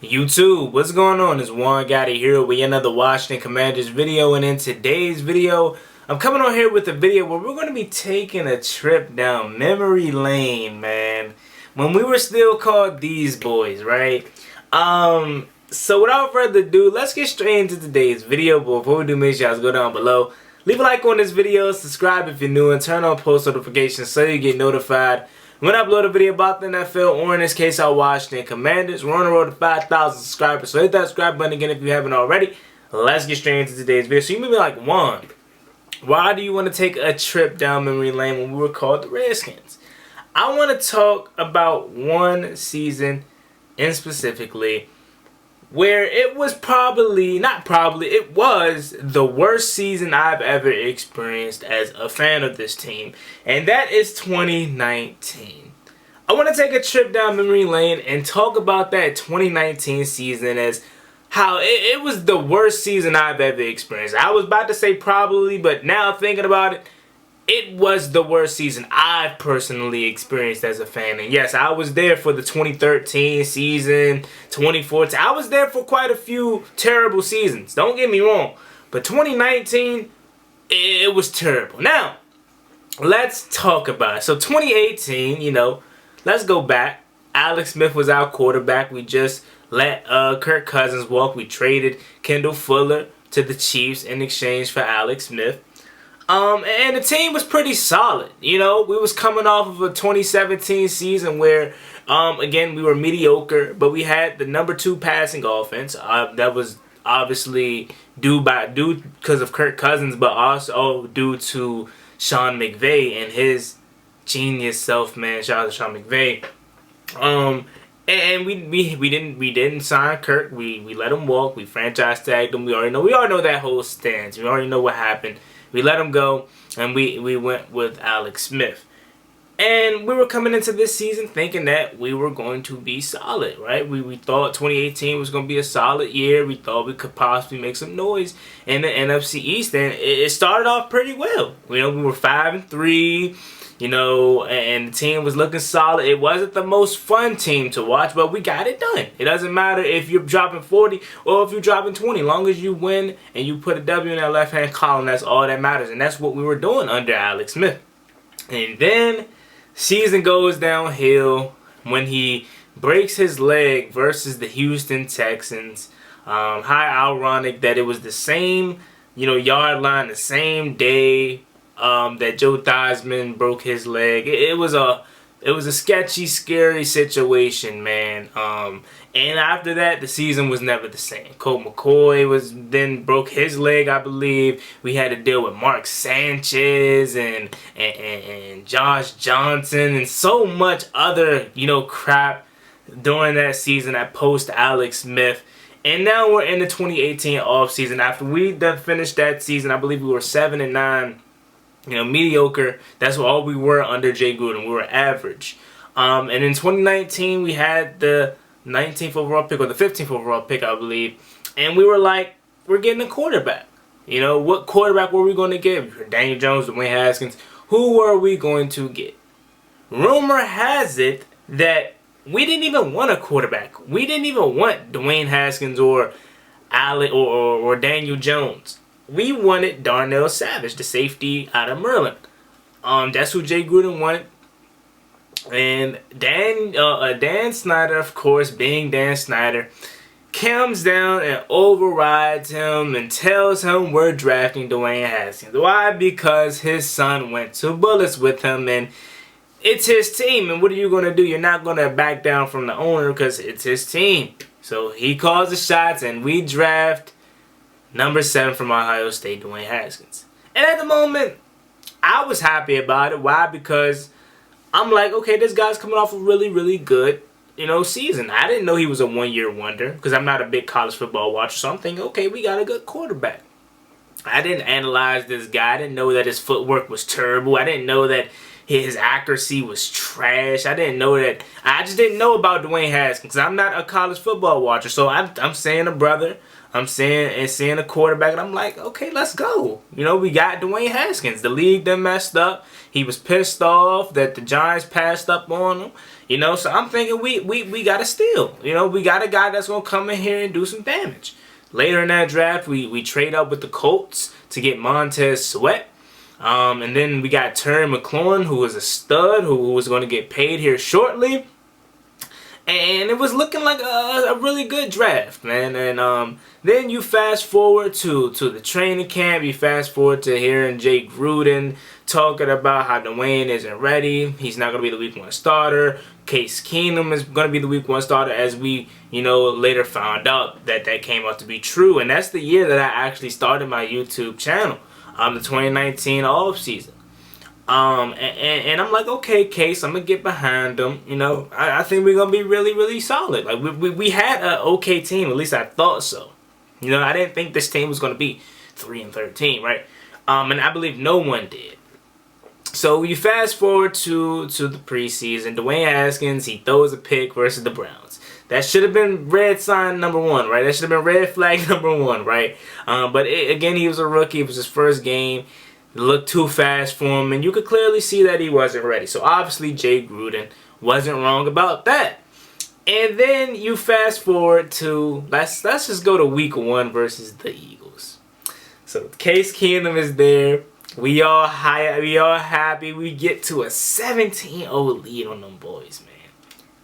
YouTube, what's going on? It's Juan Gotti here with another Washington Commanders video, and in today's video, I'm coming on here with a video where we're going to be taking a trip down memory lane, man. When we were still called these boys, right? So without further ado, let's get straight into today's video. But before we do, make sure you guys go down below, leave a like on this video, subscribe if you're new, and turn on post notifications so you get notified when I upload a video about the NFL, or in this case, our Washington Commanders. We're on the road to 5,000 subscribers, so hit that subscribe button again if you haven't already. Let's get straight into today's video. So you may be like, Juan, why do you want to take a trip down memory lane when we were called the Redskins? I want to talk about one season in specifically where it was it was the worst season I've ever experienced as a fan of this team, and that is 2019. I want to take a trip down memory lane and talk about that 2019 season as how it was the worst season I've ever experienced. I was about to say probably, but now thinking about it, it was the worst season I've personally experienced as a fan. And yes, I was there for the 2013 season, 2014. I was there for quite a few terrible seasons. Don't get me wrong. But 2019, it was terrible. Now, let's talk about it. So 2018, let's go back. Alex Smith was our quarterback. We just let Kirk Cousins walk. We traded Kendall Fuller to the Chiefs in exchange for Alex Smith. And the team was pretty solid. We was coming off of a 2017 season where, again, we were mediocre, but we had the #2 passing offense. That was obviously due because of Kirk Cousins, but also due to Sean McVay and his genius self, man. Shout out to Sean McVay. And we didn't sign Kirk. We let him walk. We franchise tagged him. We already know that whole stance. We already know what happened. We let him go, and we went with Alex Smith. And we were coming into this season thinking that we were going to be solid, right? We thought 2018 was going to be a solid year. We thought we could possibly make some noise in the NFC East, and it started off pretty well. We were 5-3. And the team was looking solid. It wasn't the most fun team to watch, but we got it done. It doesn't matter if you're dropping 40 or if you're dropping 20. As long as you win and you put a W in that left-hand column, that's all that matters. And that's what we were doing under Alex Smith. And then season goes downhill when he breaks his leg versus the Houston Texans. How ironic that it was the same, yard line, the same day that Joe Theismann broke his leg. It was a sketchy, scary situation, man. And after that, the season was never the same. Colt McCoy then broke his leg, I believe. We had to deal with Mark Sanchez and Josh Johnson and so much other crap during that season at post Alex Smith. And now we're in the 2018 offseason. After we done finished that season, I believe we were 7-9. Mediocre. That's all we were under Jay Gruden. We were average. And in 2019, we had the 19th overall pick, or the 15th overall pick, I believe. And we were like, we're getting a quarterback. What quarterback were we going to get? Daniel Jones, Dwayne Haskins. Who were we going to get? Rumor has it that we didn't even want a quarterback. We didn't even want Dwayne Haskins or Daniel Jones. We wanted Darnell Savage, the safety out of Maryland. That's who Jay Gruden wanted. And Dan Snyder, of course, being Dan Snyder, comes down and overrides him and tells him we're drafting Dwayne Haskins. Why? Because his son went to Bullets with him, and it's his team. And what are you going to do? You're not going to back down from the owner because it's his team. So he calls the shots, and we draft #7 from Ohio State, Dwayne Haskins. And at the moment, I was happy about it. Why? Because I'm like, okay, this guy's coming off a really, really good, season. I didn't know he was a one-year wonder because I'm not a big college football watcher. So I'm thinking, okay, we got a good quarterback. I didn't analyze this guy. I didn't know that his footwork was terrible. I didn't know that His accuracy was trash. I didn't know that. I just didn't know about Dwayne Haskins. I'm not a college football watcher, so I'm seeing a brother. I'm seeing a quarterback, and I'm like, okay, let's go. You know, we got Dwayne Haskins. The league done messed up. He was pissed off that the Giants passed up on him. You know, so I'm thinking we got a steal. You know, we got a guy that's going to come in here and do some damage. Later in that draft, we trade up with the Colts to get Montez Sweat. And then we got Terry McLaurin, who was a stud, who was going to get paid here shortly. And it was looking like a really good draft, man. And then you fast forward to the training camp. You fast forward to hearing Jay Gruden talking about how Dwayne isn't ready. He's not going to be the week 1 starter. Case Keenum is going to be the week 1 starter, as we, you know, later found out that came out to be true. And that's the year that I actually started my YouTube channel, the 2019 offseason. And I'm like, okay, Case, I'm going to get behind them. You know, I think we're going to be really, really solid. Like, we had an okay team. At least I thought so. You know, I didn't think this team was going to be 3-13, right? And I believe no one did. So you fast forward to the preseason. Dwayne Haskins, he throws a pick versus the Browns. That should have been red sign number 1, right? That should have been red flag number 1, right? But again, he was a rookie. It was his first game. It looked too fast for him, and you could clearly see that he wasn't ready. So obviously, Jay Gruden wasn't wrong about that. And then you fast forward to let's just go to week 1 versus the Eagles. So Case Keenum is there. We all happy. We get to a 17-0 lead on them boys, man.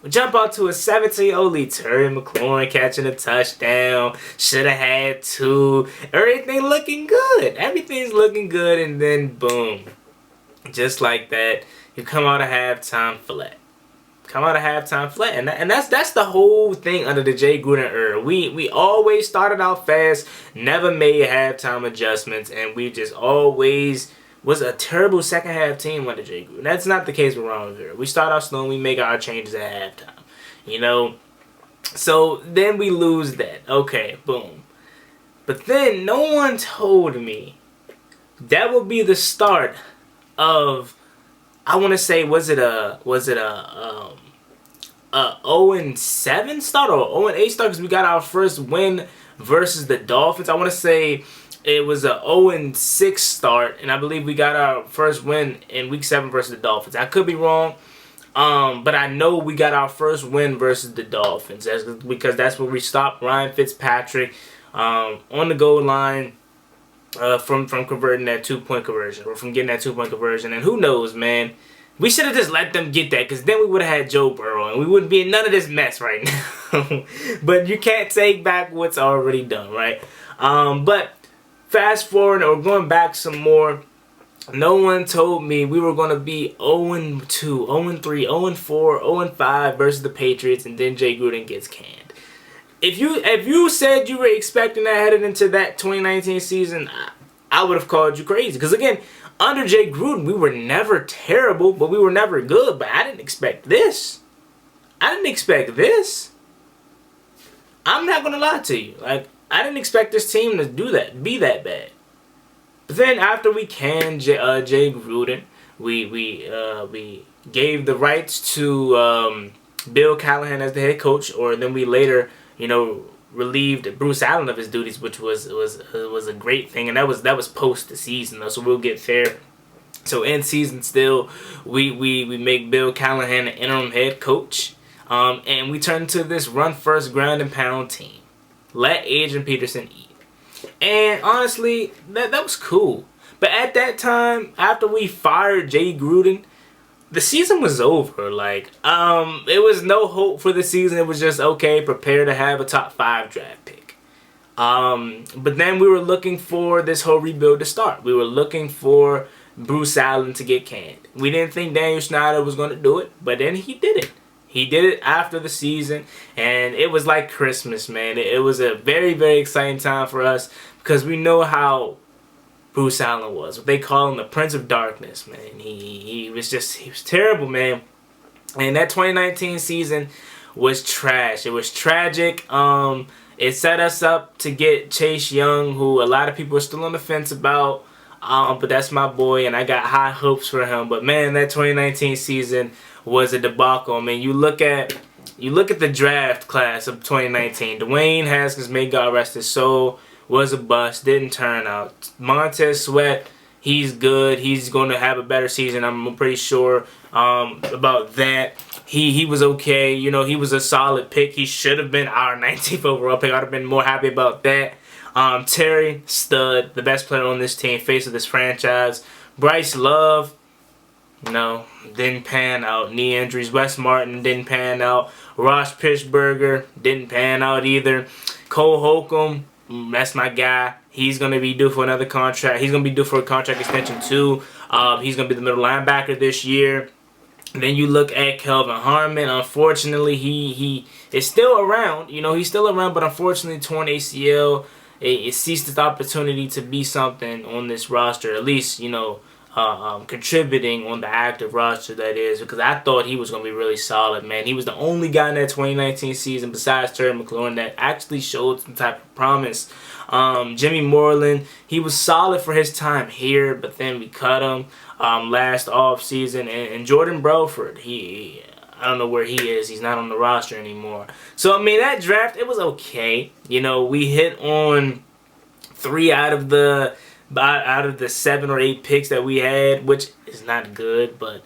We jump out to a 17-0 lead. Terry McLaurin catching a touchdown. Should have had 2. Everything looking good. Everything's looking good, and then boom, just like that, you come out of halftime flat. And that's the whole thing under the Jay Gruden era. We always started out fast, never made halftime adjustments, and we just always was a terrible second half team under Jay Gruden. That's not the case with Ron Rivera. We start out slow and we make our changes at halftime. You know? So then we lose that. Okay, boom. But then no one told me that would be the start of, I want to say, was it a 0-7 start or 0-8 start? Because we got our first win versus the Dolphins. I want to say it was a 0-6 start, and I believe we got our first win in week 7 versus the Dolphins. I could be wrong, but I know we got our first win versus the Dolphins. Because that's where we stopped Ryan Fitzpatrick on the goal line. From converting that 2-point conversion, or from getting that 2-point conversion. And who knows, man, we should have just let them get that, because then we would have had Joe Burrow and we wouldn't be in none of this mess right now. But you can't take back what's already done, right? But fast forward, or going back some more, no one told me we were going to be 0-2, 0-3, 0-4, 0-5 versus the Patriots, and then Jay Gruden gets canned. If you said you were expecting that headed into that 2019 season, I would have called you crazy. Because again, under Jay Gruden, we were never terrible, but we were never good. But I didn't expect this. I'm not gonna lie to you. Like, I didn't expect this team to be that bad. But then after we canned Jay Gruden, we gave the rights to Bill Callahan as the head coach, or then we later, you know, relieved Bruce Allen of his duties, which was a great thing, and that was post the season though, so we'll get there. So in season still, we make Bill Callahan an interim head coach, and we turn to this run first, ground and pound team. Let Adrian Peterson eat, and honestly, that was cool. But at that time, after we fired Jay Gruden, the season was over. Like, it was no hope for the season. It was just, okay, prepare to have a top 5 draft pick. But then we were looking for this whole rebuild to start. We were looking for Bruce Allen to get canned. We didn't think Daniel Snyder was going to do it, but then he did it. He did it after the season, and it was like Christmas, man. It was a very, very exciting time for us, because we know how Bruce Allen was. What they call him, the Prince of Darkness, man. He was terrible, man. And that 2019 season was trash. It was tragic. It set us up to get Chase Young, who a lot of people are still on the fence about. But that's my boy, and I got high hopes for him. But man, that 2019 season was a debacle. I mean, you look at the draft class of 2019. Dwayne Haskins, may God rest his soul, was a bust. Didn't turn out. Montez Sweat, he's good. He's going to have a better season. I'm pretty sure about that. He was okay. You know, he was a solid pick. He should have been our 19th overall pick. I'd have been more happy about that. Terry, stud, the best player on this team, face of this franchise. Bryce Love, no, didn't pan out. Knee injuries. Wes Martin didn't pan out. Ross Pittsburgher didn't pan out either. Cole Holcomb, that's my guy. He's going to be due for another contract. He's going to be due for a contract extension too. He's going to be the middle linebacker this year. And then you look at Kelvin Harmon. Unfortunately, he is still around. You know, he's still around, but unfortunately, torn ACL. It ceased its opportunity to be something on this roster, at least, you know, contributing on the active roster, that is, because I thought he was going to be really solid, man. He was the only guy in that 2019 season besides Terry McLaurin that actually showed some type of promise. Jimmy Moreland, he was solid for his time here, but then we cut him last offseason. And Jordan Belfort, I don't know where he is. He's not on the roster anymore. So, I mean, that draft, it was okay. You know, we hit on 3 out of the 7 or 8 picks that we had, which is not good, but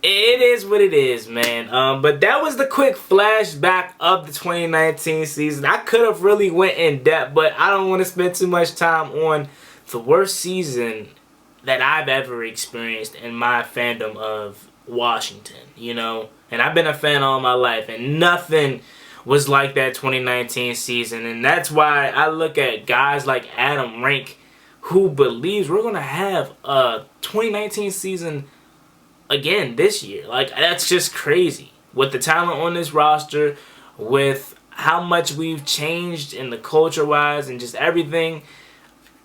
it is what it is, man. But that was the quick flashback of the 2019 season. I could have really went in depth, but I don't want to spend too much time on the worst season that I've ever experienced in my fandom of Washington, you know. And I've been a fan all my life, and nothing was like that 2019 season. And that's why I look at guys like Adam Rank, who believes we're going to have a 2019 season again this year. Like, that's just crazy. With the talent on this roster, with how much we've changed in the culture-wise and just everything,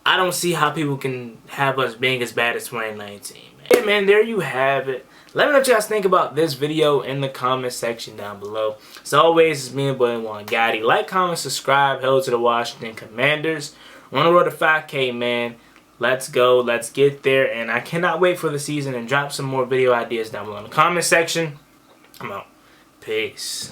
I don't see how people can have us being as bad as 2019. Man. Hey, man, there you have it. Let me know what you guys think about this video in the comment section down below. As always, it's me and boy Juan Gotti. Like, comment, subscribe. Hail to the Washington Commanders. We're on the road to 5K, man. Let's go. Let's get there. And I cannot wait for the season and drop some more video ideas down below in the comment section. I'm out. Peace.